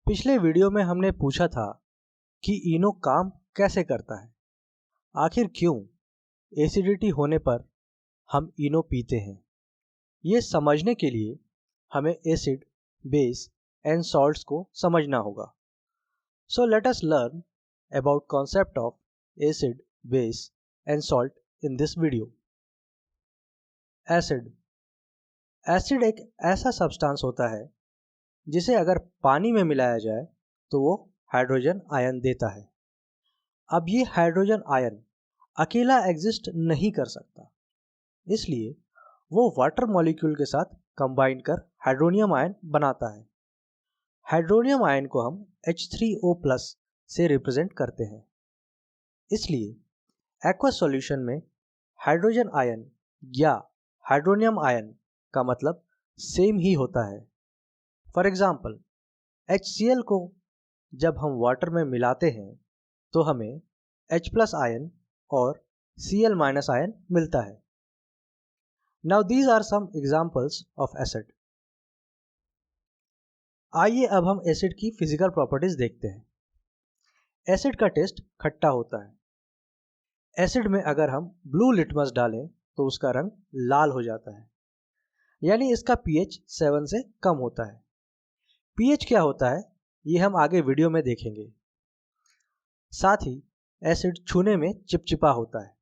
पिछले वीडियो में हमने पूछा था कि इनो काम कैसे करता है। आखिर क्यों एसिडिटी होने पर हम इनो पीते हैं। ये समझने के लिए हमें एसिड, बेस एंड सॉल्ट्स को समझना होगा। सो let us learn about concept of acid, base and salt in this video. Acid acid एक ऐसा सब्सटेंस होता है जिसे अगर पानी में मिलाया जाए तो वो हाइड्रोजन आयन देता है। अब ये हाइड्रोजन आयन अकेला एग्जिस्ट नहीं कर सकता, इसलिए वो वाटर मॉलिक्यूल के साथ कंबाइन कर हाइड्रोनियम आयन बनाता है। हाइड्रोनियम आयन को हम H3O+ से रिप्रेजेंट करते हैं। इसलिए एक्वस सॉल्यूशन में हाइड्रोजन आयन या हाइड्रोनियम आयन का मतलब सेम ही होता है। फॉर एग्जाम्पल, HCl को जब हम वाटर में मिलाते हैं तो हमें H+ आयन और Cl- आयन मिलता है। Now these are some examples of acid. आइए अब हम एसिड की फिजिकल प्रॉपर्टीज देखते हैं। एसिड का टेस्ट खट्टा होता है। एसिड में अगर हम ब्लू लिटमस डालें तो उसका रंग लाल हो जाता है, यानी इसका pH 7 से कम होता है। pH क्या होता है ये हम आगे वीडियो में देखेंगे। साथ ही एसिड छूने में चिपचिपा होता है।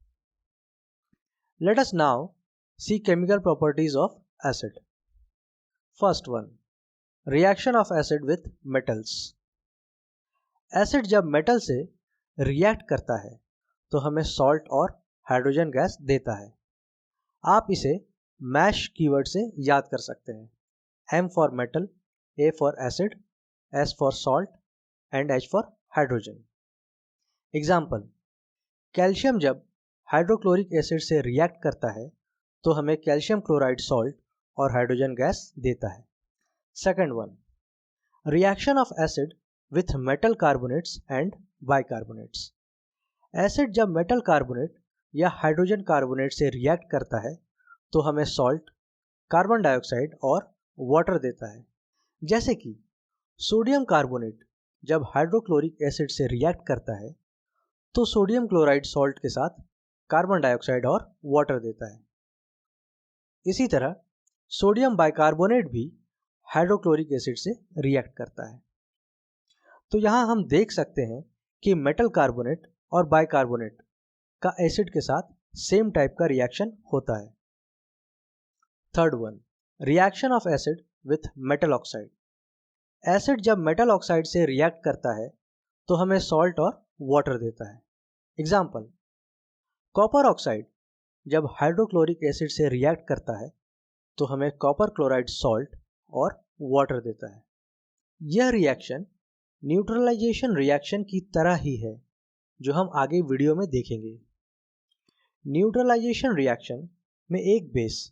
Let us now see chemical properties of acid. First one, reaction of acid with metals. Acid जब मेटल से रिएक्ट करता है तो हमें सॉल्ट और हाइड्रोजन गैस देता है। आप इसे मैश कीवर्ड से याद कर सकते हैं। M for metal, A for acid, S for salt and H for hydrogen. Example, calcium जब हाइड्रोक्लोरिक एसिड से रिएक्ट करता है तो हमें कैल्शियम क्लोराइड सॉल्ट और हाइड्रोजन गैस देता है। Second one, reaction of acid with metal carbonates and bicarbonates. Acid जब मेटल कार्बोनेट या हाइड्रोजन कार्बोनेट से रिएक्ट करता है तो हमें सॉल्ट, कार्बन डाइऑक्साइड और वाटर देता है। जैसे कि सोडियम कार्बोनेट जब हाइड्रोक्लोरिक एसिड से रिएक्ट करता है तो सोडियम क्लोराइड सॉल्ट के साथ कार्बन डाइऑक्साइड और वाटर देता है। इसी तरह सोडियम बाइकार्बोनेट भी हाइड्रोक्लोरिक एसिड से रिएक्ट करता है। तो यहाँ हम देख सकते हैं कि मेटल कार्बोनेट और बाइकार्बोनेट का एसिड के साथ सेम टाइप का रिएक्शन होता है। Third one, reaction of acid with metal oxide. Acid जब मेटल ऑक्साइड से रिएक्ट करता है तो हमें सॉल्ट और वाटर देता है। एग्जाम्पल, कॉपर ऑक्साइड जब हाइड्रोक्लोरिक एसिड से रिएक्ट करता है तो हमें कॉपर क्लोराइड सॉल्ट और वाटर देता है। यह रिएक्शन न्यूट्रलाइजेशन रिएक्शन की तरह ही है जो हम आगे वीडियो में देखेंगे। न्यूट्रलाइजेशन रिएक्शन में एक बेस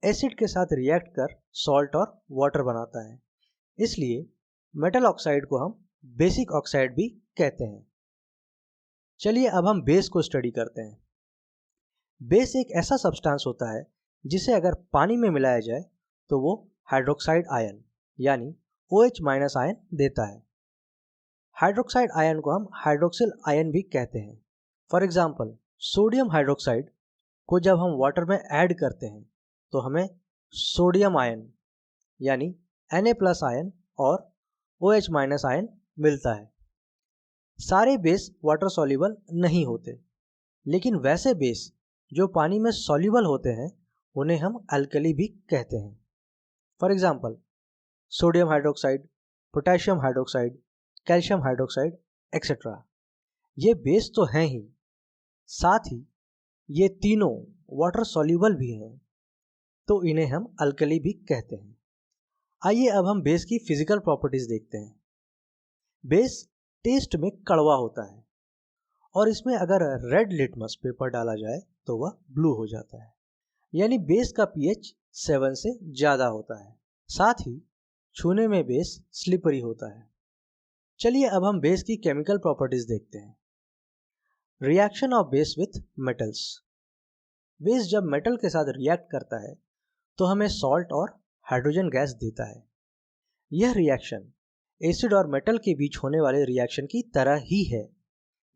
एसिड के साथ रिएक्ट कर सॉल्ट और वाटर बनाता है, इसलिए मेटल ऑक्साइड को हम बेसिक ऑक्साइड भी कहते हैं। चलिए अब हम बेस को स्टडी करते हैं। बेस एक ऐसा सब्सटेंस होता है जिसे अगर पानी में मिलाया जाए तो वो हाइड्रोक्साइड आयन यानी OH- आयन देता है। हाइड्रोक्साइड आयन को हम हाइड्रोक्सिल आयन भी कहते हैं। फॉर एग्जाम्पल, सोडियम हाइड्रोक्साइड को जब हम वाटर में ऐड करते हैं तो हमें सोडियम आयन यानी Na+ आयन और OH- आयन मिलता है। सारे बेस वाटर सॉल्युबल नहीं होते, लेकिन वैसे बेस जो पानी में सॉल्युबल होते हैं उन्हें हम अल्कली भी कहते हैं। For example, sodium hydroxide, potassium hydroxide, calcium hydroxide etcetera. ये बेस तो हैं ही, साथ ही ये तीनों वाटर सॉल्युबल भी हैं, तो इन्हें हम अल्कली भी कहते हैं। आइए अब हम बेस की फिजिकल प्रॉपर्टीज देखते हैं। बेस टेस्ट में कड़वा होता है और इसमें अगर रेड लिटमस पेपर डाला जाए तो वह ब्लू हो जाता है, यानी बेस का pH 7 से ज़्यादा होता है। साथ ही छूने में बेस स्लिपरी होता है। चलिए अब हम बेस की केमिकल प्रॉपर्टीज देखते हैं। Reaction of base with metals. Base जब मेटल के साथ रिएक्ट करता है तो हमें सॉल्ट और हाइड्रोजन गैस देता है। यह रिएक्शन एसिड और मेटल के बीच होने वाले रिएक्शन की तरह ही है,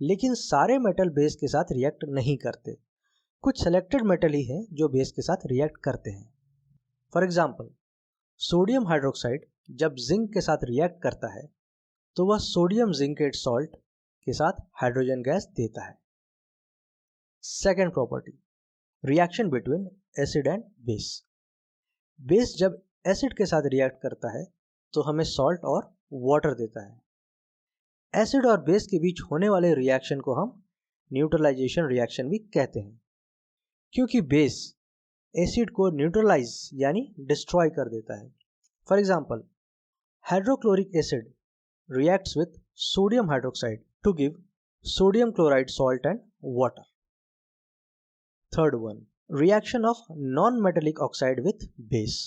लेकिन सारे मेटल बेस के साथ रिएक्ट नहीं करते। कुछ सेलेक्टेड मेटल ही हैं जो बेस के साथ रिएक्ट करते हैं। फॉर एग्जाम्पल, सोडियम हाइड्रोक्साइड जब जिंक के साथ रिएक्ट करता है तो वह सोडियम जिंकेट सॉल्ट के साथ हाइड्रोजन गैस देता है। Second property, reaction between acid and base. Base जब एसिड के साथ रिएक्ट करता है तो हमें सॉल्ट और वाटर देता है। एसिड और बेस के बीच होने वाले रिएक्शन को हम न्यूट्रलाइजेशन रिएक्शन भी कहते हैं, क्योंकि बेस एसिड को न्यूट्रलाइज यानी डिस्ट्रॉय कर देता है। For example, hydrochloric acid reacts with sodium hydroxide to give sodium chloride salt and water. Third one, reaction of non-metallic oxide with base.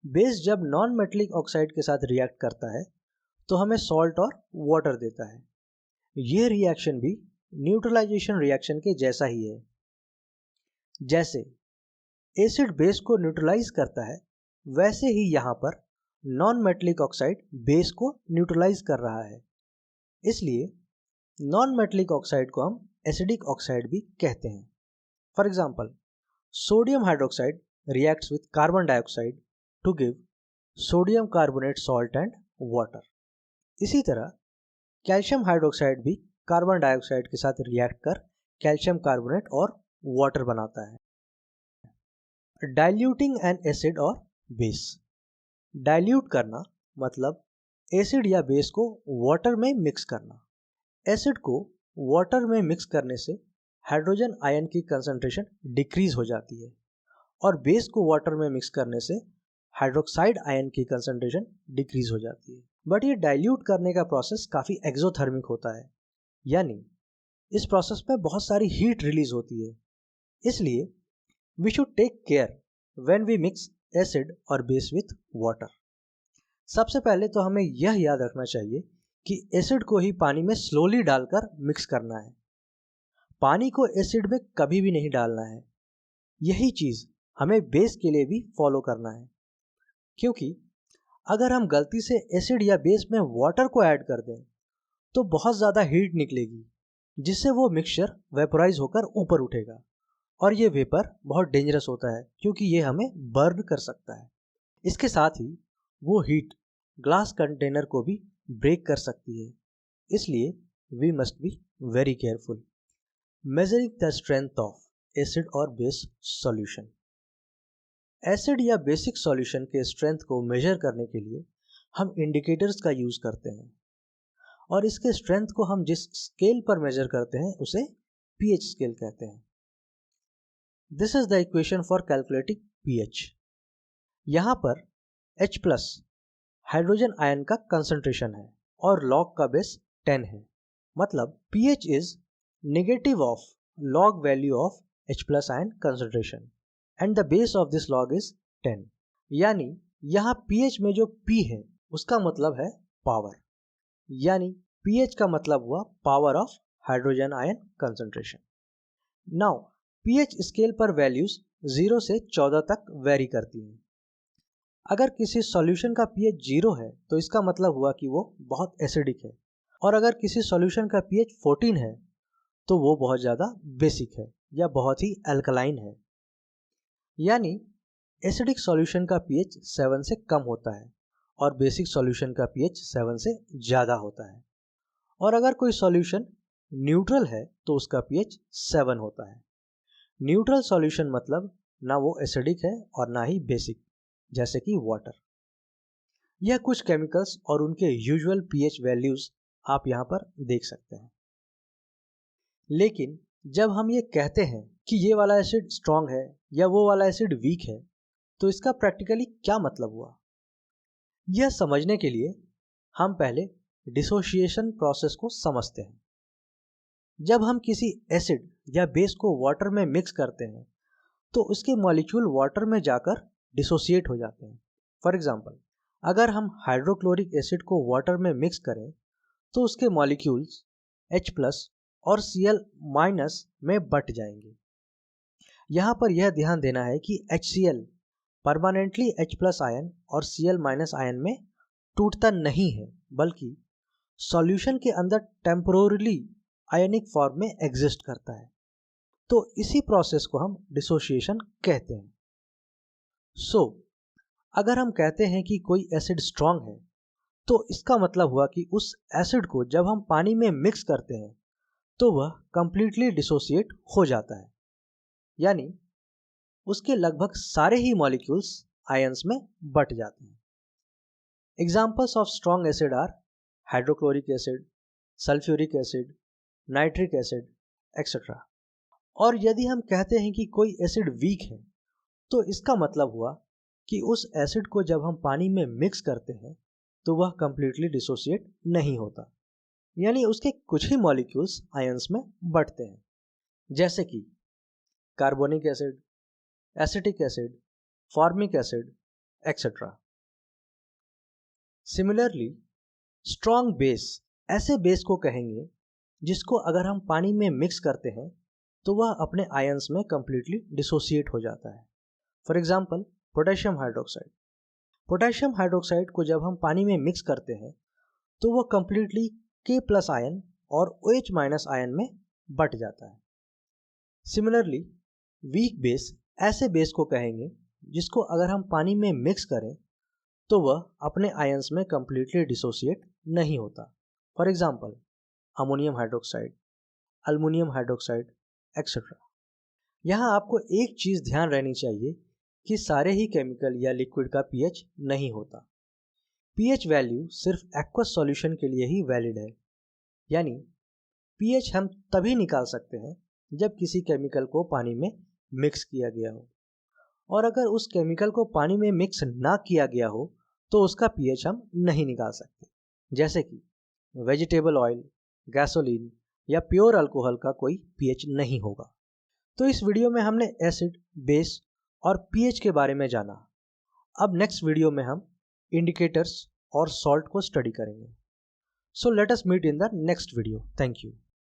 Base जब नॉन मेटलिक ऑक्साइड के साथ react करता है तो हमें सॉल्ट और वाटर देता है। यह रिएक्शन भी न्यूट्रलाइजेशन रिएक्शन के जैसा ही है। जैसे एसिड बेस को न्यूट्रलाइज करता है, वैसे ही यहाँ पर नॉन मेटलिक ऑक्साइड बेस को न्यूट्रलाइज कर रहा है। इसलिए नॉन मेटलिक ऑक्साइड को हम एसिडिक ऑक्साइड भी कहते हैं। For example, sodium hydroxide reacts with carbon dioxide to give sodium carbonate salt and water. इसी तरह कैल्शियम हाइड्रोक्साइड भी कार्बन डाइऑक्साइड के साथ रिएक्ट कर कैल्शियम कार्बोनेट और वाटर बनाता है। डाइल्यूटिंग एन एसिड और बेस। डाइल्यूट करना मतलब एसिड या बेस को वाटर में मिक्स करना। एसिड को वाटर में मिक्स करने से हाइड्रोजन आयन की कंसंट्रेशन डिक्रीज हो जाती है और बेस को वाटर में मिक्स करने से हाइड्रोक्साइड आयन की कंसंट्रेशन डिक्रीज हो जाती है। बट ये डाइल्यूट करने का प्रोसेस काफ़ी एक्सोथर्मिक होता है, यानी इस प्रोसेस में बहुत सारी हीट रिलीज होती है। इसलिए we should take care when we mix acid और बेस विथ वाटर। सबसे पहले तो हमें यह याद रखना चाहिए कि एसिड को ही पानी में स्लोली डालकर मिक्स करना है। पानी को एसिड में कभी भी नहीं डालना है। यही चीज़ हमें बेस के लिए भी फॉलो करना है, क्योंकि अगर हम गलती से एसिड या बेस में वाटर को ऐड कर दें तो बहुत ज़्यादा हीट निकलेगी, जिससे वो मिक्सचर वेपोराइज होकर ऊपर उठेगा और ये वेपर बहुत डेंजरस होता है क्योंकि ये हमें बर्न कर सकता है। इसके साथ ही वो हीट ग्लास कंटेनर को भी ब्रेक कर सकती है। इसलिए we must be very careful. Measuring the strength of acid और बेस सॉल्यूशन। एसिड या बेसिक सॉल्यूशन के स्ट्रेंथ को मेजर करने के लिए हम इंडिकेटर्स का यूज़ करते हैं और इसके स्ट्रेंथ को हम जिस स्केल पर मेजर करते हैं उसे पीएच स्केल कहते हैं। This is the equation for calculating pH. यहाँ पर H+ हाइड्रोजन आयन का कंसंट्रेशन है और लॉग का बेस 10 है। मतलब pH is negative of log value of H+ ion concentration and the base of this log is 10। यानी यहाँ pH में जो P है उसका मतलब है पावर, यानी pH का मतलब हुआ power of hydrogen ion concentration. Now pH scale पर वैल्यूज 0 से 14 तक वेरी करती हैं। अगर किसी सॉल्यूशन का pH 0 है तो इसका मतलब हुआ कि वो बहुत एसिडिक है, और अगर किसी सॉल्यूशन का pH 14 है तो वो बहुत ज़्यादा बेसिक है या बहुत ही अल्कलाइन है। यानी एसिडिक सॉल्यूशन का pH 7 से कम होता है और बेसिक सॉल्यूशन का pH 7 से ज़्यादा होता है। और अगर कोई सॉल्यूशन न्यूट्रल है तो उसका pH 7 होता है। न्यूट्रल सॉल्यूशन मतलब ना वो एसिडिक है और ना ही बेसिक, जैसे कि वाटर। यह कुछ केमिकल्स और उनके यूजुअल पीएच वैल्यूज आप यहाँ पर देख सकते हैं। लेकिन जब हम ये कहते हैं कि ये वाला एसिड स्ट्रॉन्ग है या वो वाला एसिड वीक है, तो इसका प्रैक्टिकली क्या मतलब हुआ? यह समझने के लिए हम पहले डिसोसिएशन प्रोसेस को समझते हैं। जब हम किसी एसिड या बेस को वाटर में मिक्स करते हैं तो उसके मॉलिक्यूल वाटर में जाकर डिसोसिएट हो जाते हैं। फॉर एग्जाम्पल, अगर हम हाइड्रोक्लोरिक एसिड को वाटर में मिक्स करें तो उसके मॉलिक्यूल्स H+ और Cl- में बट जाएंगे। यहाँ पर यह ध्यान देना है कि HCl परमानेंटली H+ आयन और Cl- आयन में टूटता नहीं है, बल्कि सॉल्यूशन के अंदर टेम्पोरली आयनिक फॉर्म में एग्जिस्ट करता है। तो इसी प्रोसेस को हम डिसोसिएशन कहते हैं। सो अगर हम कहते हैं कि कोई एसिड स्ट्रांग है, तो इसका मतलब हुआ कि उस एसिड को जब हम पानी में मिक्स करते हैं तो वह कंप्लीटली डिसोसिएट हो जाता है, यानी उसके लगभग सारे ही मॉलिक्यूल्स आयंस में बट जाते हैं। Examples of strong acid are hydrochloric acid, sulphuric acid, nitric acid etcetera. और यदि हम कहते हैं कि कोई एसिड वीक है, तो इसका मतलब हुआ कि उस एसिड को जब हम पानी में मिक्स करते हैं तो वह कंप्लीटली डिसोसिएट नहीं होता, यानी उसके कुछ ही मॉलिक्यूल्स आयंस में बटते हैं, जैसे कि carbonic acid, acetic acid, formic acid etcetera. Similarly strong base ऐसे बेस को कहेंगे जिसको अगर हम पानी में मिक्स करते हैं तो वह अपने आयंस में कंप्लीटली डिसोसिएट हो जाता है। For example potassium hydroxide. Potassium hydroxide को जब हम पानी में मिक्स करते हैं तो वह कंप्लीटली K+ आयन और OH- आयन में बट जाता है। सिमिलरली वीक बेस ऐसे बेस को कहेंगे जिसको अगर हम पानी में मिक्स करें तो वह अपने आयंस में कंप्लीटली डिसोसिएट नहीं होता। For example ammonium hydroxide, aluminium hydroxide etcetera. यहाँ आपको एक चीज़ ध्यान रहनी चाहिए कि सारे ही केमिकल या लिक्विड का pH नहीं होता। pH वैल्यू सिर्फ एक्वस सॉल्यूशन के लिए ही वैलिड है, यानी pH हम तभी निकाल सकते हैं जब किसी केमिकल को पानी में मिक्स किया गया हो, और अगर उस केमिकल को पानी में मिक्स ना किया गया हो तो उसका pH हम नहीं निकाल सकते, जैसे कि वेजिटेबल ऑयल, गैसोलीन या प्योर अल्कोहल का कोई pH नहीं होगा। तो इस वीडियो में हमने एसिड, बेस और pH के बारे में जाना। अब नेक्स्ट वीडियो में हम इंडिकेटर्स और सॉल्ट को स्टडी करेंगे। So let us meet in the next video. Thank you.